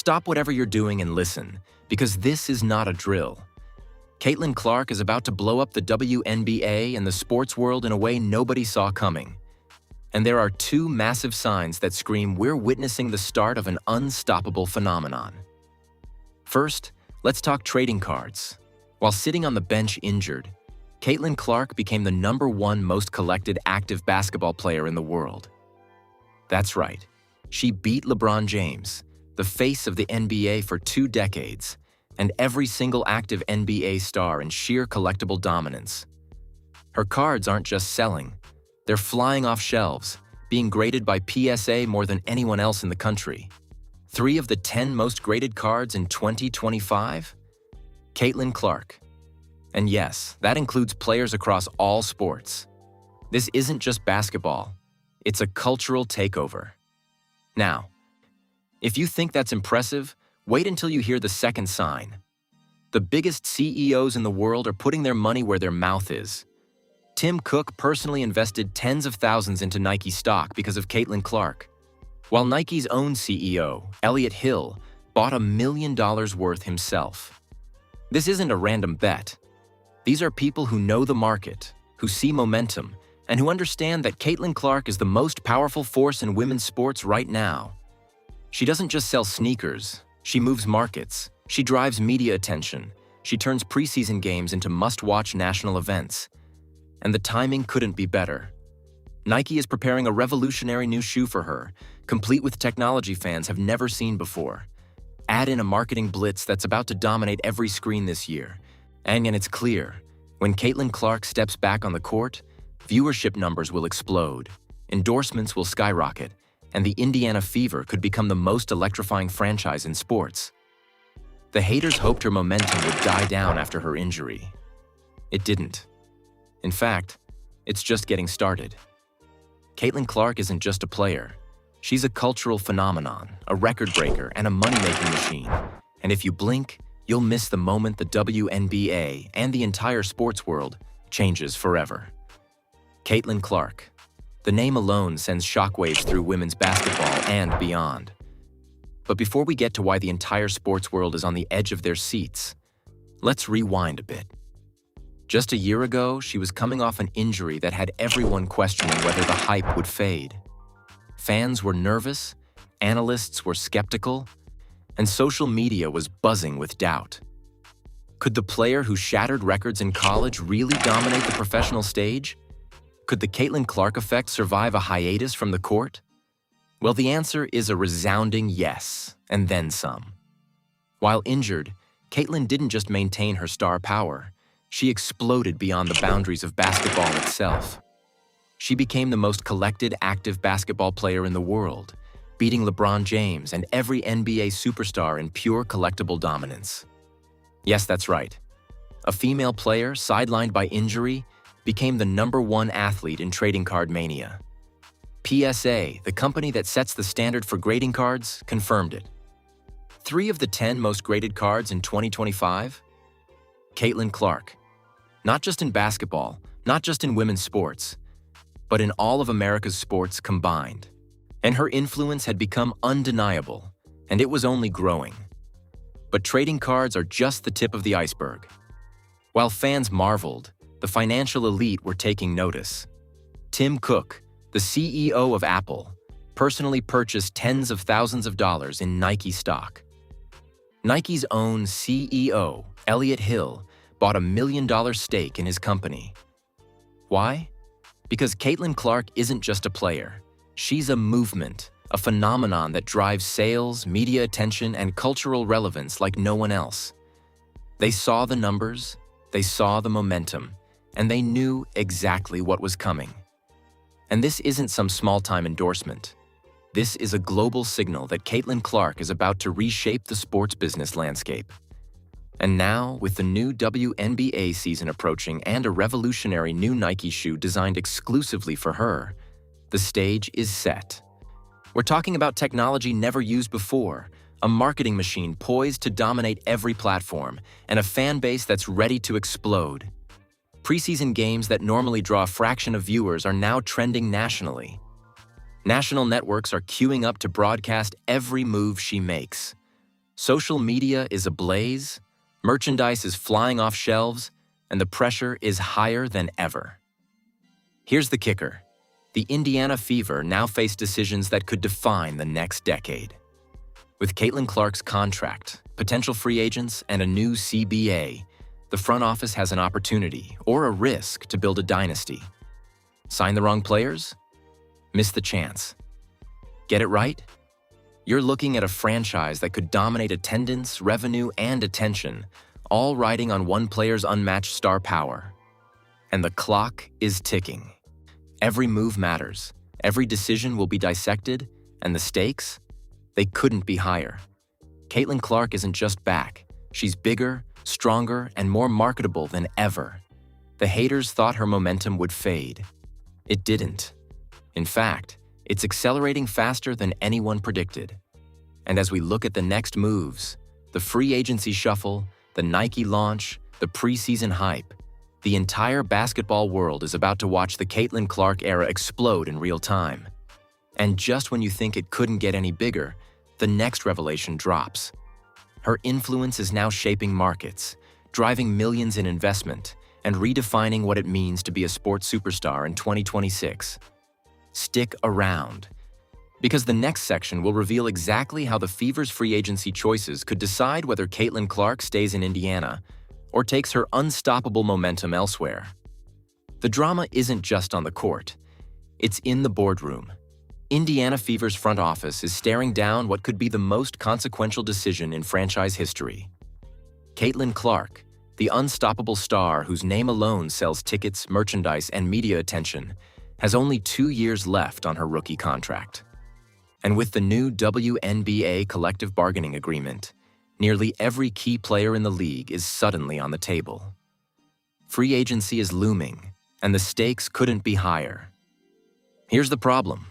Stop whatever you're doing and listen, because this is not a drill. Caitlyn Clark is about to blow up the WNBA and the sports world in a way nobody saw coming. And there are two massive signs that scream we're witnessing the start of an unstoppable phenomenon. First, let's talk trading cards. While sitting on the bench injured, Caitlyn Clark became the #1 most collected active basketball player in the world. That's right, she beat LeBron James, the face of the NBA for 2 decades, and every single active NBA star in sheer collectible dominance. Her cards aren't just selling, they're flying off shelves, being graded by PSA more than anyone else in the country. 3 of the 10 most graded cards in 2025? Caitlyn Clark. And yes, that includes players across all sports. This isn't just basketball, it's a cultural takeover. Now, if you think that's impressive, wait until you hear the second sign. The biggest CEOs in the world are putting their money where their mouth is. Tim Cook personally invested tens of thousands into Nike stock because of Caitlyn Clark, while Nike's own CEO, Elliott Hill, bought $1 million worth himself. This isn't a random bet. These are people who know the market, who see momentum, and who understand that Caitlyn Clark is the most powerful force in women's sports right now. She doesn't just sell sneakers, she moves markets, she drives media attention, she turns preseason games into must-watch national events. And the timing couldn't be better. Nike is preparing a revolutionary new shoe for her, complete with technology fans have never seen before. Add in a marketing blitz that's about to dominate every screen this year. And it's clear, when Caitlyn Clark steps back on the court, viewership numbers will explode, endorsements will skyrocket, and the Indiana Fever could become the most electrifying franchise in sports. The haters hoped her momentum would die down after her injury. It didn't. In fact, it's just getting started. Caitlyn Clark isn't just a player. She's a cultural phenomenon, a record breaker, and a money-making machine. And if you blink, you'll miss the moment the WNBA and the entire sports world changes forever. Caitlyn Clark. The name alone sends shockwaves through women's basketball and beyond. But before we get to why the entire sports world is on the edge of their seats, let's rewind a bit. Just a year ago, she was coming off an injury that had everyone questioning whether the hype would fade. Fans were nervous, analysts were skeptical, and social media was buzzing with doubt. Could the player who shattered records in college really dominate the professional stage? Could the Caitlyn Clark effect survive a hiatus from the court? Well, the answer is a resounding yes, and then some. While injured, Caitlyn didn't just maintain her star power, she exploded beyond the boundaries of basketball itself. She became the most collected active basketball player in the world, beating LeBron James and every NBA superstar in pure collectible dominance. Yes, that's right. A female player, sidelined by injury, became the #1 athlete in trading card mania. PSA, the company that sets the standard for grading cards, confirmed it. 3 of the 10 most graded cards in 2025? Caitlyn Clark. Not just in basketball, not just in women's sports, but in all of America's sports combined. And her influence had become undeniable, and it was only growing. But trading cards are just the tip of the iceberg. While fans marveled, the financial elite were taking notice. Tim Cook, the CEO of Apple, personally purchased tens of thousands of dollars in Nike stock. Nike's own CEO, Elliott Hill, bought $1 million stake in his company. Why? Because Caitlyn Clark isn't just a player. She's a movement, a phenomenon that drives sales, media attention, and cultural relevance like no one else. They saw the numbers, they saw the momentum, and they knew exactly what was coming. And this isn't some small-time endorsement. This is a global signal that Caitlyn Clark is about to reshape the sports business landscape. And now, with the new WNBA season approaching and a revolutionary new Nike shoe designed exclusively for her, the stage is set. We're talking about technology never used before, a marketing machine poised to dominate every platform, and a fan base that's ready to explode. Preseason games that normally draw a fraction of viewers are now trending nationally. National networks are queuing up to broadcast every move she makes. Social media is ablaze, merchandise is flying off shelves, and the pressure is higher than ever. Here's the kicker. The Indiana Fever now face decisions that could define the next decade. With Caitlyn Clark's contract, potential free agents, and a new CBA, the front office has an opportunity, or a risk, to build a dynasty. Sign the wrong players? Miss the chance. Get it right? You're looking at a franchise that could dominate attendance, revenue, and attention, all riding on one player's unmatched star power. And the clock is ticking. Every move matters. Every decision will be dissected, and the stakes? They couldn't be higher. Caitlyn Clark isn't just back. She's bigger, stronger, and more marketable than ever. The haters thought her momentum would fade. It didn't. In fact, it's accelerating faster than anyone predicted. And as we look at the next moves, the free agency shuffle, the Nike launch, the preseason hype, the entire basketball world is about to watch the Caitlyn Clark era explode in real time. And just when you think it couldn't get any bigger, the next revelation drops. Her influence is now shaping markets, driving millions in investment, and redefining what it means to be a sports superstar in 2026. Stick around, because the next section will reveal exactly how the Fever's free agency choices could decide whether Caitlyn Clark stays in Indiana or takes her unstoppable momentum elsewhere. The drama isn't just on the court. It's in the boardroom. Indiana Fever's front office is staring down what could be the most consequential decision in franchise history. Caitlyn Clark, the unstoppable star whose name alone sells tickets, merchandise, and media attention, has only 2 years left on her rookie contract. And with the new WNBA collective bargaining agreement, nearly every key player in the league is suddenly on the table. Free agency is looming, and the stakes couldn't be higher. Here's the problem.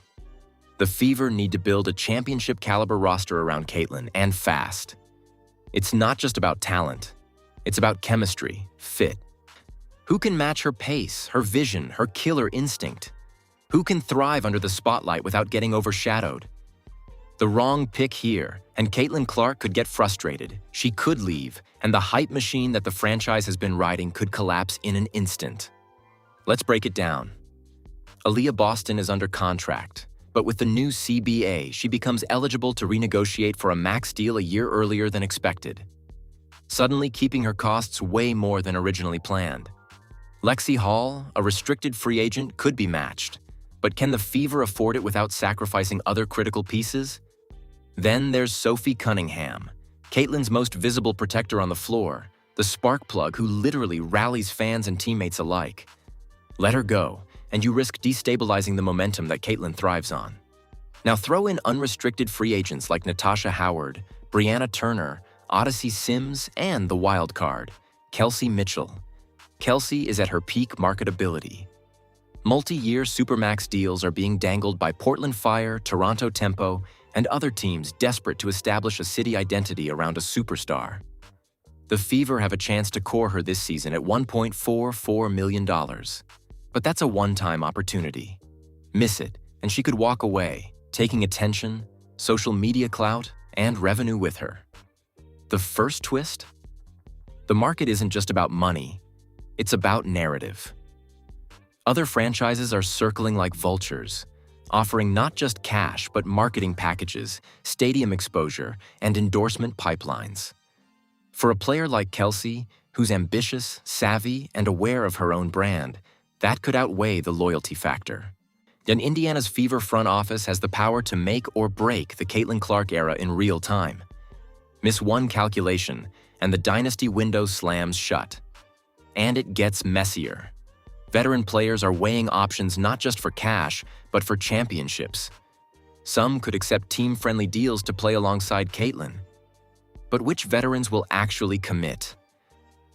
The Fever need to build a championship-caliber roster around Caitlyn, and fast. It's not just about talent. It's about chemistry, fit. Who can match her pace, her vision, her killer instinct? Who can thrive under the spotlight without getting overshadowed? The wrong pick here, and Caitlyn Clark could get frustrated. She could leave, and the hype machine that the franchise has been riding could collapse in an instant. Let's break it down. Aaliyah Boston is under contract, but with the new CBA, she becomes eligible to renegotiate for a max deal a year earlier than expected, suddenly keeping her costs way more than originally planned. Lexi Hall, a restricted free agent, could be matched, but can the Fever afford it without sacrificing other critical pieces? Then there's Sophie Cunningham, Caitlyn's most visible protector on the floor, the spark plug who literally rallies fans and teammates alike. Let her go, and you risk destabilizing the momentum that Caitlyn thrives on. Now throw in unrestricted free agents like Natasha Howard, Brianna Turner, Odyssey Sims, and the wild card, Kelsey Mitchell. Kelsey is at her peak marketability. Multi-year Supermax deals are being dangled by Portland Fire, Toronto Tempo, and other teams desperate to establish a city identity around a superstar. The Fever have a chance to core her this season at $1.44 million. But that's a one-time opportunity. Miss it, and she could walk away, taking attention, social media clout, and revenue with her. The first twist? The market isn't just about money, it's about narrative. Other franchises are circling like vultures, offering not just cash but marketing packages, stadium exposure, and endorsement pipelines. For a player like Kelsey, who's ambitious, savvy, and aware of her own brand, that could outweigh the loyalty factor. And Indiana's Fever front office has the power to make or break the Caitlyn Clark era in real time. Miss one calculation, and the dynasty window slams shut. And it gets messier. Veteran players are weighing options not just for cash, but for championships. Some could accept team-friendly deals to play alongside Caitlyn. But which veterans will actually commit?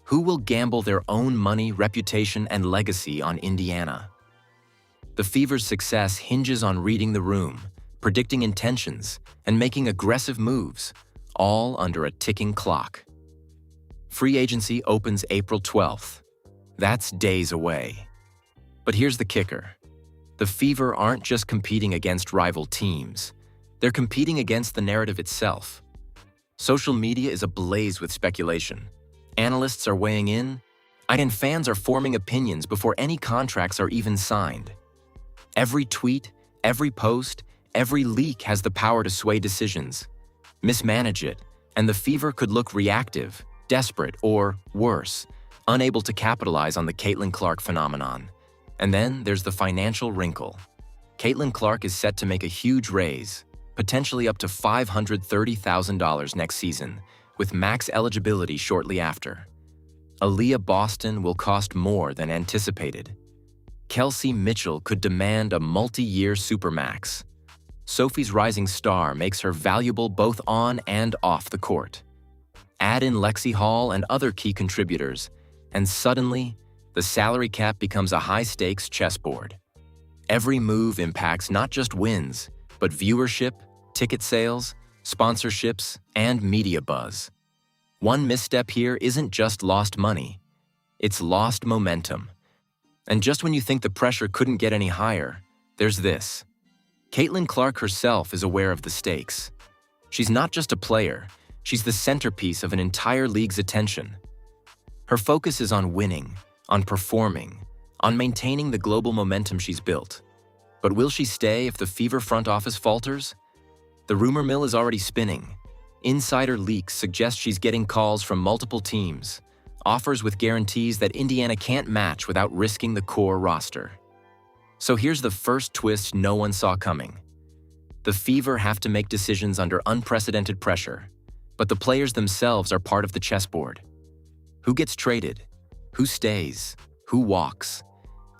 Who will gamble their own money, reputation, and legacy on Indiana? The Fever's success hinges on reading the room, predicting intentions, and making aggressive moves, all under a ticking clock. Free agency opens April 12th. That's days away. But here's the kicker. The Fever aren't just competing against rival teams. They're competing against the narrative itself. Social media is ablaze with speculation. Analysts are weighing in, and fans are forming opinions before any contracts are even signed. Every tweet, every post, every leak has the power to sway decisions. Mismanage it, and the Fever could look reactive, desperate, or, worse, unable to capitalize on the Caitlyn Clark phenomenon. And then there's the financial wrinkle. Caitlyn Clark is set to make a huge raise, potentially up to $530,000 next season, with max eligibility shortly after. Aaliyah Boston will cost more than anticipated. Kelsey Mitchell could demand a multi-year supermax. Sophie's rising star makes her valuable both on and off the court. Add in Lexi Hall and other key contributors, and suddenly, the salary cap becomes a high-stakes chessboard. Every move impacts not just wins, but viewership, ticket sales, sponsorships, and media buzz. One misstep here isn't just lost money, it's lost momentum. And just when you think the pressure couldn't get any higher, there's this. Caitlyn Clark herself is aware of the stakes. She's not just a player, she's the centerpiece of an entire league's attention. Her focus is on winning, on performing, on maintaining the global momentum she's built. But will she stay if the Fever front office falters? The rumor mill is already spinning. Insider leaks suggest she's getting calls from multiple teams, offers with guarantees that Indiana can't match without risking the core roster. So here's the first twist no one saw coming. The Fever have to make decisions under unprecedented pressure, but the players themselves are part of the chessboard. Who gets traded? Who stays? Who walks?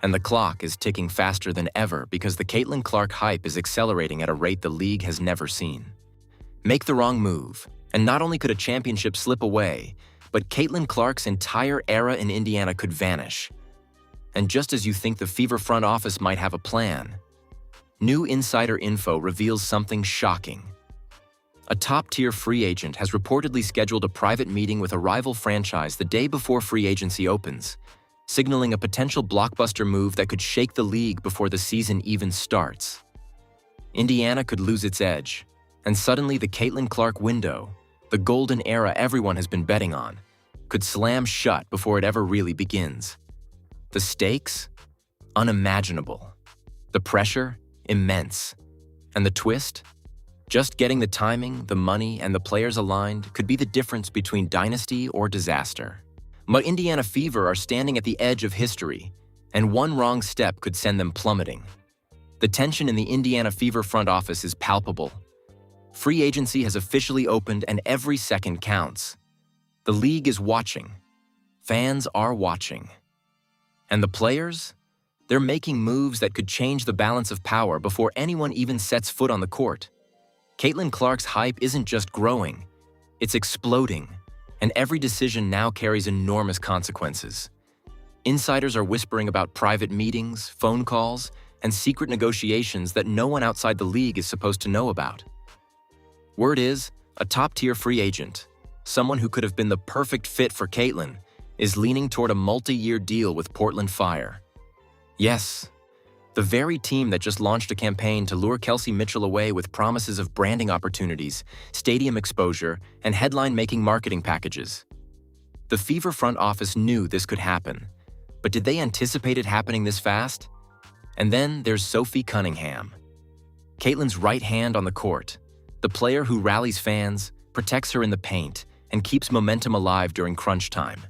And the clock is ticking faster than ever because the Caitlyn Clark hype is accelerating at a rate the league has never seen. Make the wrong move, and not only could a championship slip away, but Caitlyn Clark's entire era in Indiana could vanish. And just as you think the Fever front office might have a plan, new insider info reveals something shocking. A top-tier free agent has reportedly scheduled a private meeting with a rival franchise the day before free agency opens, signaling a potential blockbuster move that could shake the league before the season even starts. Indiana could lose its edge, and suddenly the Caitlyn Clark window, the golden era everyone has been betting on, could slam shut before it ever really begins. The stakes? Unimaginable. The pressure? Immense. And the twist? Just getting the timing, the money, and the players aligned could be the difference between dynasty or disaster. But Indiana Fever are standing at the edge of history, and one wrong step could send them plummeting. The tension in the Indiana Fever front office is palpable. Free agency has officially opened and every second counts. The league is watching. Fans are watching. And the players? They're making moves that could change the balance of power before anyone even sets foot on the court. Caitlyn Clark's hype isn't just growing, it's exploding, and every decision now carries enormous consequences. Insiders are whispering about private meetings, phone calls, and secret negotiations that no one outside the league is supposed to know about. Word is, a top-tier free agent, someone who could have been the perfect fit for Caitlyn, is leaning toward a multi-year deal with Portland Fire. Yes, the very team that just launched a campaign to lure Kelsey Mitchell away with promises of branding opportunities, stadium exposure, and headline-making marketing packages. The Fever front office knew this could happen, but did they anticipate it happening this fast? And then there's Sophie Cunningham. Caitlyn's right hand on the court, the player who rallies fans, protects her in the paint, and keeps momentum alive during crunch time.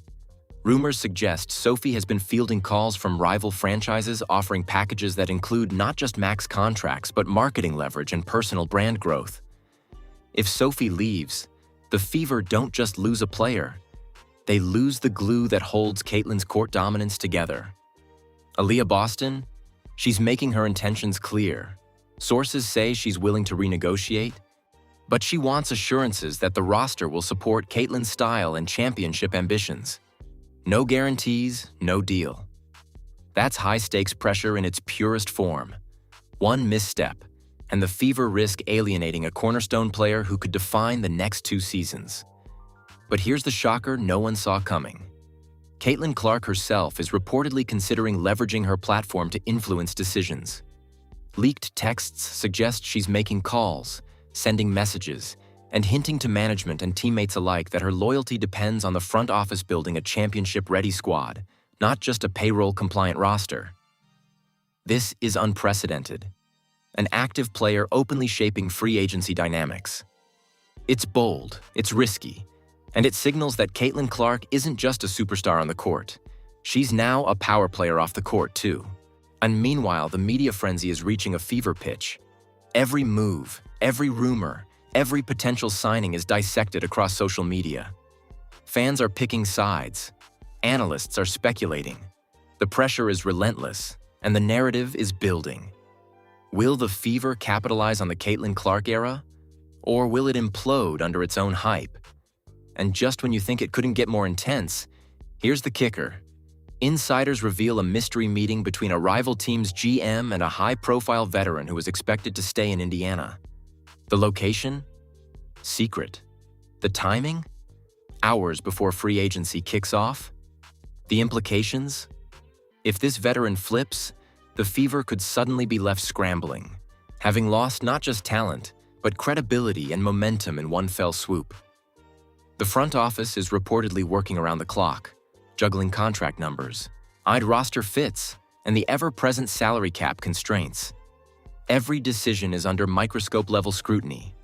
Rumors suggest Sophie has been fielding calls from rival franchises offering packages that include not just max contracts but marketing leverage and personal brand growth. If Sophie leaves, the Fever don't just lose a player, they lose the glue that holds Caitlyn's court dominance together. Aaliyah Boston? She's making her intentions clear. Sources say she's willing to renegotiate, but she wants assurances that the roster will support Caitlyn's style and championship ambitions. No guarantees, no deal. That's high-stakes pressure in its purest form. One misstep, and the Fever risk alienating a cornerstone player who could define the next 2 seasons. But here's the shocker no one saw coming. Caitlyn Clark herself is reportedly considering leveraging her platform to influence decisions. Leaked texts suggest she's making calls, sending messages, and hinting to management and teammates alike that her loyalty depends on the front office building a championship-ready squad, not just a payroll-compliant roster. This is unprecedented. An active player openly shaping free agency dynamics. It's bold, it's risky, and it signals that Caitlyn Clark isn't just a superstar on the court. She's now a power player off the court, too. And meanwhile, the media frenzy is reaching a fever pitch. Every move, every rumor, every potential signing is dissected across social media. Fans are picking sides. Analysts are speculating. The pressure is relentless, and the narrative is building. Will the Fever capitalize on the Caitlyn Clark era? Or will it implode under its own hype? And just when you think it couldn't get more intense, here's the kicker. Insiders reveal a mystery meeting between a rival team's GM and a high-profile veteran who is expected to stay in Indiana. The location? Secret. The timing? Hours before free agency kicks off? The implications? If this veteran flips, the Fever could suddenly be left scrambling, having lost not just talent, but credibility and momentum in one fell swoop. The front office is reportedly working around the clock, juggling contract numbers, eyed roster fits, and the ever-present salary cap constraints. Every decision is under microscope-level scrutiny.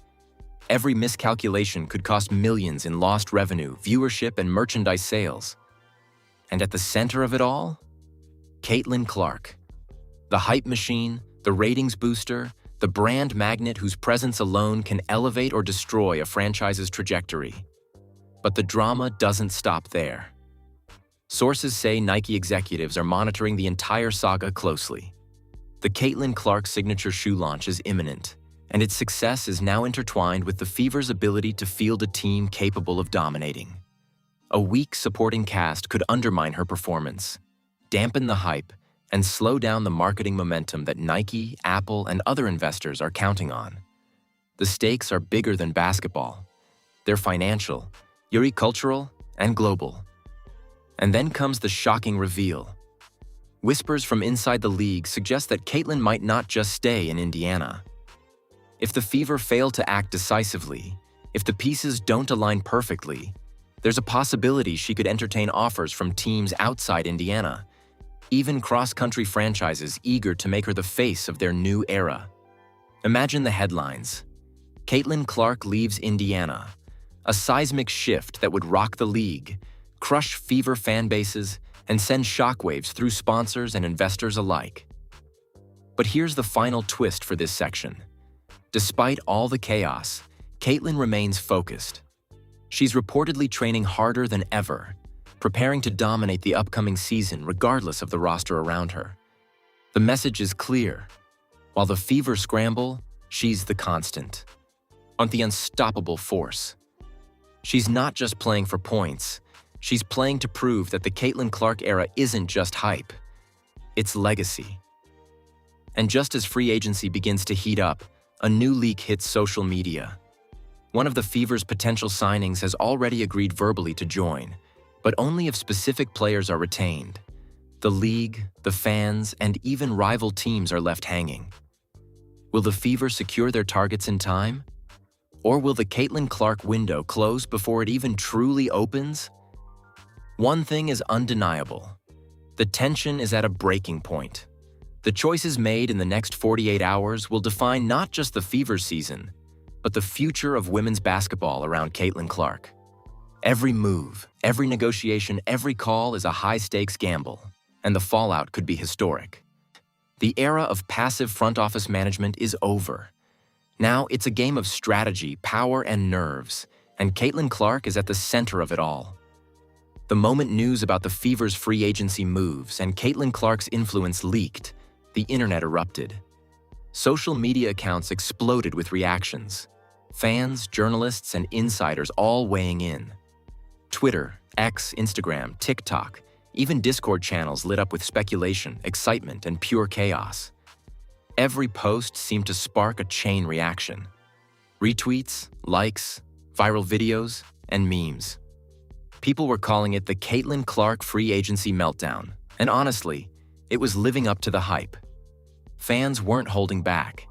Every miscalculation could cost millions in lost revenue, viewership, and merchandise sales. And at the center of it all? Caitlyn Clark. The hype machine, the ratings booster, the brand magnet whose presence alone can elevate or destroy a franchise's trajectory. But the drama doesn't stop there. Sources say Nike executives are monitoring the entire saga closely. The Caitlyn Clark signature shoe launch is imminent, and its success is now intertwined with the Fever's ability to field a team capable of dominating. A weak supporting cast could undermine her performance, dampen the hype, and slow down the marketing momentum that Nike, Apple, and other investors are counting on. The stakes are bigger than basketball. They're financial, cultural, and global. And then comes the shocking reveal. Whispers from inside the league suggest that Caitlyn might not just stay in Indiana. If the Fever fail to act decisively, if the pieces don't align perfectly, there's a possibility she could entertain offers from teams outside Indiana, even cross-country franchises eager to make her the face of their new era. Imagine the headlines. Caitlyn Clark leaves Indiana, a seismic shift that would rock the league, crush Fever fan bases, and send shockwaves through sponsors and investors alike. But here's the final twist for this section. Despite all the chaos, Caitlyn remains focused. She's reportedly training harder than ever, preparing to dominate the upcoming season regardless of the roster around her. The message is clear. While the Fever scramble, she's the constant, the unstoppable force. She's not just playing for points, she's playing to prove that the Caitlyn Clark era isn't just hype, it's legacy. And just as free agency begins to heat up, a new leak hits social media. One of the Fever's potential signings has already agreed verbally to join, but only if specific players are retained. The league, the fans, and even rival teams are left hanging. Will the Fever secure their targets in time? Or will the Caitlyn Clark window close before it even truly opens? One thing is undeniable. The tension is at a breaking point. The choices made in the next 48 hours will define not just the Fever season, but the future of women's basketball around Caitlyn Clark. Every move, every negotiation, every call is a high-stakes gamble, and the fallout could be historic. The era of passive front office management is over. Now it's a game of strategy, power, and nerves, and Caitlyn Clark is at the center of it all. The moment news about the Fever's free agency moves and Caitlyn Clark's influence leaked, the internet erupted. Social media accounts exploded with reactions. Fans, journalists, and insiders all weighing in. Twitter, X, Instagram, TikTok, even Discord channels lit up with speculation, excitement, and pure chaos. Every post seemed to spark a chain reaction. Retweets, likes, viral videos, and memes. People were calling it the Caitlyn Clark free agency meltdown, and honestly, it was living up to the hype. Fans weren't holding back.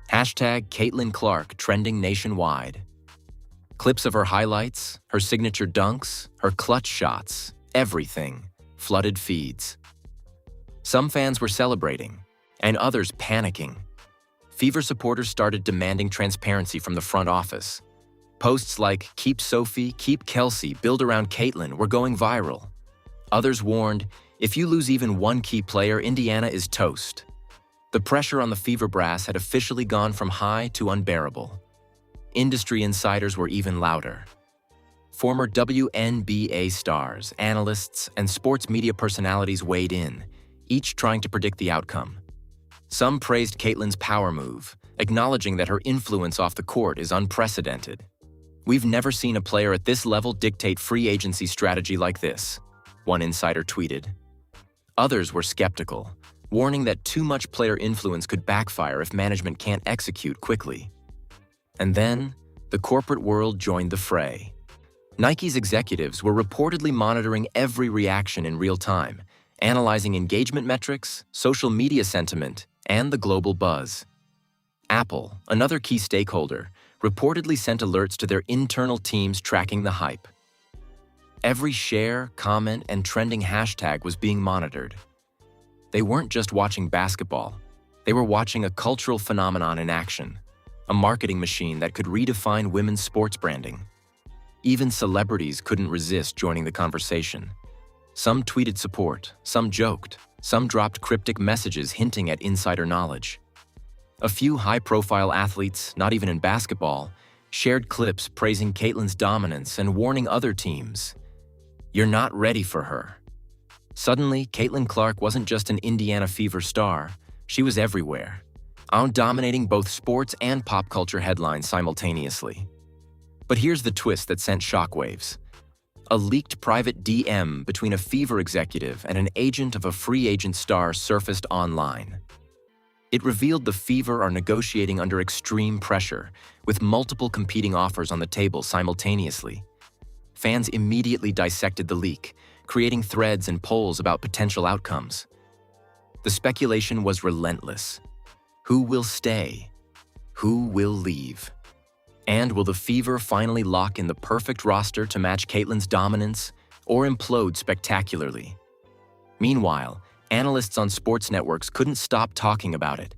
#Caitlyn Clark trending nationwide. Clips of her highlights, her signature dunks, her clutch shots, everything flooded feeds. Some fans were celebrating, and others panicking. Fever supporters started demanding transparency from the front office. Posts like, "Keep Sophie, keep Kelsey, build around Caitlyn," were going viral. Others warned, "If you lose even one key player, Indiana is toast." The pressure on the Fever brass had officially gone from high to unbearable. Industry insiders were even louder. Former WNBA stars, analysts, and sports media personalities weighed in, each trying to predict the outcome. Some praised Caitlyn's power move, acknowledging that her influence off the court is unprecedented. "We've never seen a player at this level dictate free agency strategy like this," one insider tweeted. Others were skeptical, warning that too much player influence could backfire if management can't execute quickly. And then, the corporate world joined the fray. Nike's executives were reportedly monitoring every reaction in real time, analyzing engagement metrics, social media sentiment, and the global buzz. Apple, another key stakeholder, reportedly sent alerts to their internal teams tracking the hype. Every share, comment, and trending hashtag was being monitored. They weren't just watching basketball, they were watching a cultural phenomenon in action, a marketing machine that could redefine women's sports branding. Even celebrities couldn't resist joining the conversation. Some tweeted support, some joked, some dropped cryptic messages hinting at insider knowledge. A few high-profile athletes, not even in basketball, shared clips praising Caitlyn's dominance and warning other teams, "You're not ready for her." Suddenly, Caitlyn Clark wasn't just an Indiana Fever star, she was everywhere, dominating both sports and pop culture headlines simultaneously. But here's the twist that sent shockwaves. A leaked private DM between a Fever executive and an agent of a free agent star surfaced online. It revealed the Fever are negotiating under extreme pressure, with multiple competing offers on the table simultaneously. Fans immediately dissected the leak, creating threads and polls about potential outcomes. The speculation was relentless. Who will stay? Who will leave? And will the Fever finally lock in the perfect roster to match Caitlyn's dominance, or implode spectacularly? Meanwhile, analysts on sports networks couldn't stop talking about it.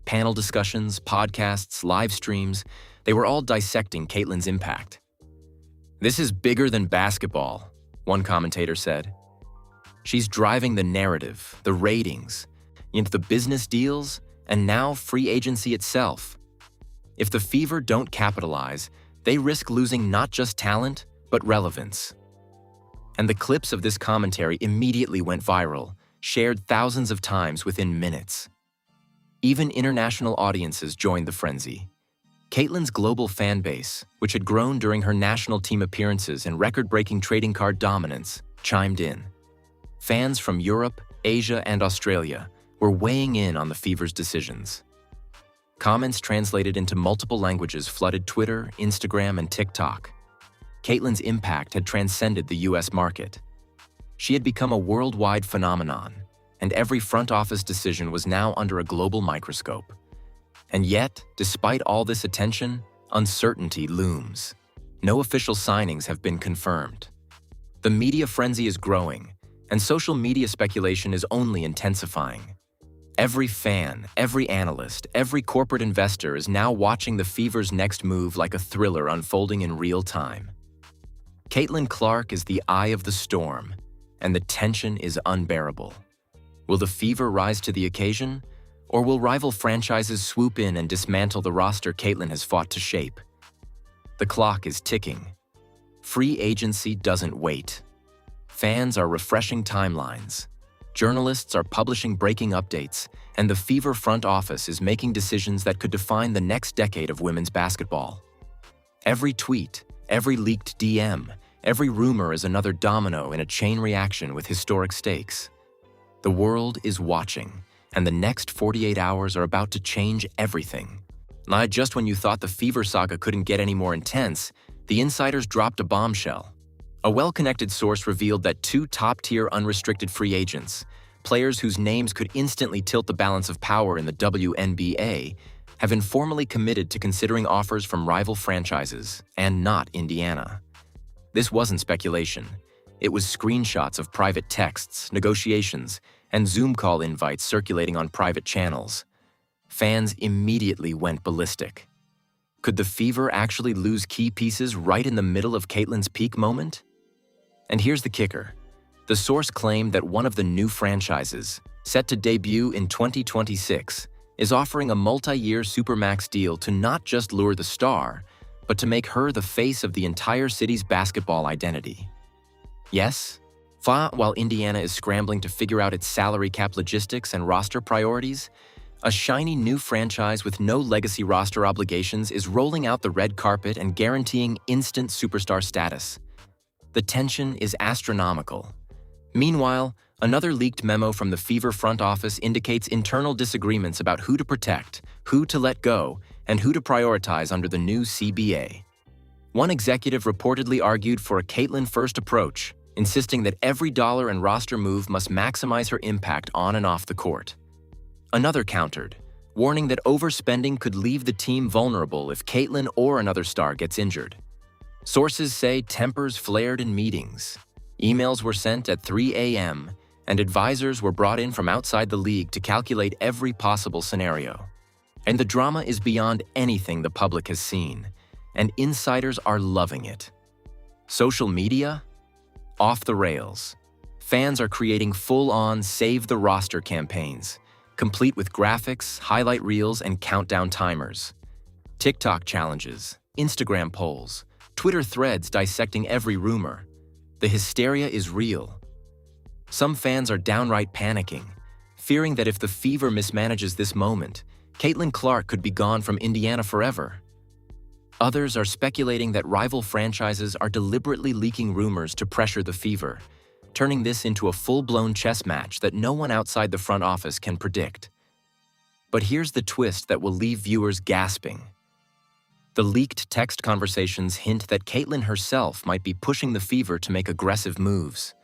Panel discussions, podcasts, live streams, they were all dissecting Caitlyn's impact. "This is bigger than basketball," one commentator said. "She's driving the narrative, the ratings, into the business deals, and now free agency itself. If the Fever don't capitalize, they risk losing not just talent, but relevance." And the clips of this commentary immediately went viral, shared thousands of times within minutes. Even international audiences joined the frenzy. Caitlyn's global fan base, which had grown during her national team appearances and record-breaking trading card dominance, chimed in. Fans from Europe, Asia, and Australia were weighing in on the Fever's decisions. Comments translated into multiple languages flooded Twitter, Instagram, and TikTok. Caitlyn's impact had transcended the US market. She had become a worldwide phenomenon, and every front office decision was now under a global microscope. And yet, despite all this attention, uncertainty looms. No official signings have been confirmed. The media frenzy is growing, and social media speculation is only intensifying. Every fan, every analyst, every corporate investor is now watching the Fever's next move like a thriller unfolding in real time. Caitlyn Clark is the eye of the storm, and the tension is unbearable. Will the Fever rise to the occasion, or will rival franchises swoop in and dismantle the roster Caitlyn has fought to shape? The clock is ticking. Free agency doesn't wait. Fans are refreshing timelines. Journalists are publishing breaking updates, and the Fever front office is making decisions that could define the next decade of women's basketball. Every tweet, every leaked DM, every rumor is another domino in a chain reaction with historic stakes. The world is watching, and the next 48 hours are about to change everything. Not just when you thought the Fever saga couldn't get any more intense, the insiders dropped a bombshell. A well-connected source revealed that two top-tier unrestricted free agents, players whose names could instantly tilt the balance of power in the WNBA, have informally committed to considering offers from rival franchises, and not Indiana. This wasn't speculation. It was screenshots of private texts, negotiations, and Zoom call invites circulating on private channels. Fans immediately went ballistic. Could the Fever actually lose key pieces right in the middle of Caitlyn's peak moment? And here's the kicker. The source claimed that one of the new franchises, set to debut in 2026, is offering a multi-year Supermax deal to not just lure the star, but to make her the face of the entire city's basketball identity. Yes, while Indiana is scrambling to figure out its salary cap logistics and roster priorities, a shiny new franchise with no legacy roster obligations is rolling out the red carpet and guaranteeing instant superstar status. The tension is astronomical. Meanwhile, another leaked memo from the Fever front office indicates internal disagreements about who to protect, who to let go, and who to prioritize under the new CBA. One executive reportedly argued for a Caitlyn-first approach, insisting that every dollar and roster move must maximize her impact on and off the court. Another countered, warning that overspending could leave the team vulnerable if Caitlyn or another star gets injured. Sources say tempers flared in meetings. Emails were sent at 3 a.m., and advisors were brought in from outside the league to calculate every possible scenario. And the drama is beyond anything the public has seen, and insiders are loving it. Social media? Off the rails. Fans are creating full-on Save the Roster campaigns, complete with graphics, highlight reels, and countdown timers. TikTok challenges, Instagram polls, Twitter threads dissecting every rumor. The hysteria is real. Some fans are downright panicking, fearing that if the Fever mismanages this moment, Caitlyn Clark could be gone from Indiana forever. Others are speculating that rival franchises are deliberately leaking rumors to pressure the Fever, turning this into a full-blown chess match that no one outside the front office can predict. But here's the twist that will leave viewers gasping. The leaked text conversations hint that Caitlyn herself might be pushing the Fever to make aggressive moves.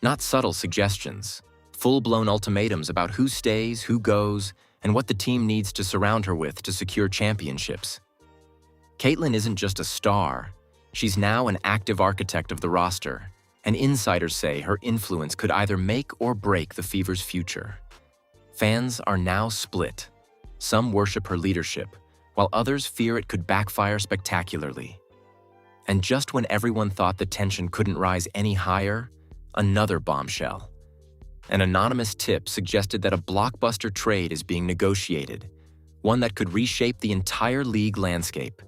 Not subtle suggestions, full-blown ultimatums about who stays, who goes, and what the team needs to surround her with to secure championships. Caitlyn isn't just a star, she's now an active architect of the roster, and insiders say her influence could either make or break the Fever's future. Fans are now split. Some worship her leadership, while others fear it could backfire spectacularly. And just when everyone thought the tension couldn't rise any higher, another bombshell. An anonymous tip suggested that a blockbuster trade is being negotiated, one that could reshape the entire league landscape,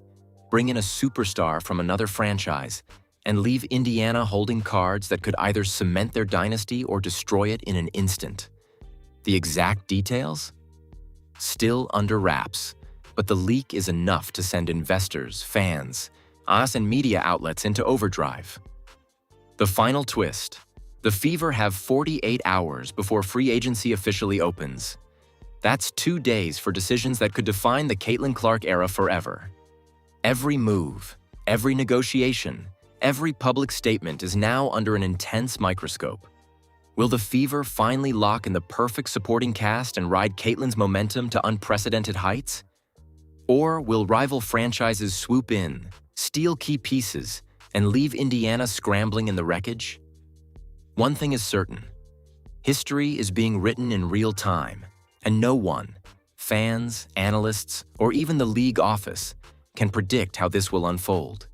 bring in a superstar from another franchise, and leave Indiana holding cards that could either cement their dynasty or destroy it in an instant. The exact details? Still under wraps, but the leak is enough to send investors, fans, us and media outlets into overdrive. The final twist. The Fever have 48 hours before free agency officially opens. That's 2 days for decisions that could define the Caitlyn Clark era forever. Every move, every negotiation, every public statement is now under an intense microscope. Will the Fever finally lock in the perfect supporting cast and ride Caitlyn's momentum to unprecedented heights? Or will rival franchises swoop in, steal key pieces, and leave Indiana scrambling in the wreckage? One thing is certain. History is being written in real time, and no one, fans, analysts, or even the league office, can predict how this will unfold.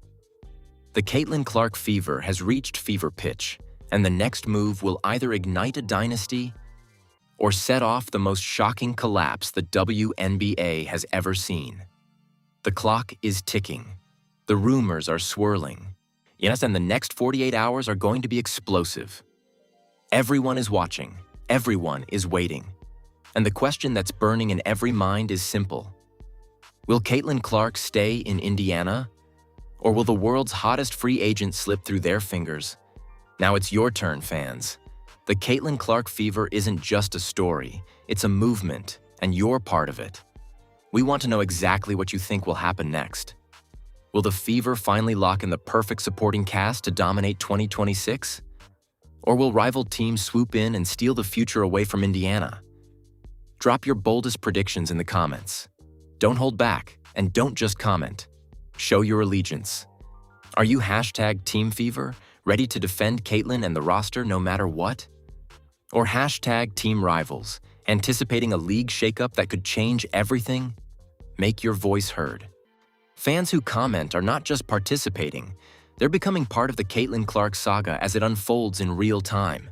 The Caitlyn Clark Fever has reached fever pitch, and the next move will either ignite a dynasty or set off the most shocking collapse the WNBA has ever seen. The clock is ticking. The rumors are swirling. Yes, and the next 48 hours are going to be explosive. Everyone is watching. Everyone is waiting. And the question that's burning in every mind is simple. Will Caitlyn Clark stay in Indiana? Or will the world's hottest free agent slip through their fingers? Now it's your turn, fans. The Caitlyn Clark Fever isn't just a story, it's a movement, and you're part of it. We want to know exactly what you think will happen next. Will the Fever finally lock in the perfect supporting cast to dominate 2026? Or will rival teams swoop in and steal the future away from Indiana? Drop your boldest predictions in the comments. Don't hold back, and don't just comment. Show your allegiance. Are you hashtag Team Fever, ready to defend Caitlyn and the roster no matter what? Or hashtag Team Rivals, anticipating a league shakeup that could change everything? Make your voice heard. Fans who comment are not just participating, they're becoming part of the Caitlyn Clark saga as it unfolds in real time.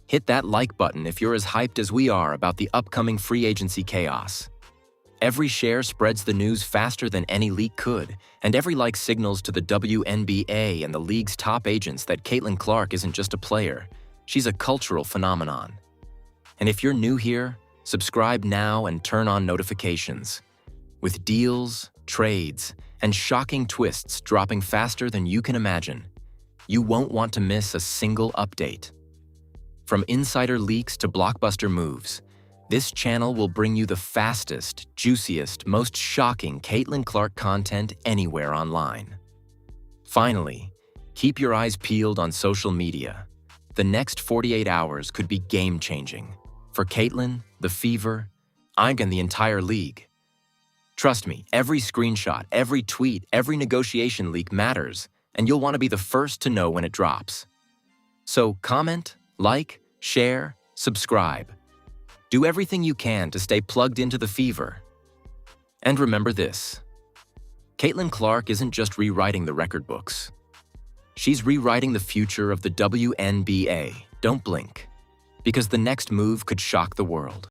Hit that like button if you're as hyped as we are about the upcoming free agency chaos. Every share spreads the news faster than any leak could, and every like signals to the WNBA and the league's top agents that Caitlyn Clark isn't just a player, she's a cultural phenomenon. And if you're new here, subscribe now and turn on notifications. With deals, trades, and shocking twists dropping faster than you can imagine, you won't want to miss a single update. From insider leaks to blockbuster moves, this channel will bring you the fastest, juiciest, most shocking Caitlyn Clark content anywhere online. Finally, keep your eyes peeled on social media. The next 48 hours could be game-changing. For Caitlyn, the Fever, and the entire league. Trust me, every screenshot, every tweet, every negotiation leak matters, and you'll want to be the first to know when it drops. So comment, like, share, subscribe. Do everything you can to stay plugged into the Fever. And remember this, Caitlyn Clark isn't just rewriting the record books. She's rewriting the future of the WNBA. Don't blink, because the next move could shock the world.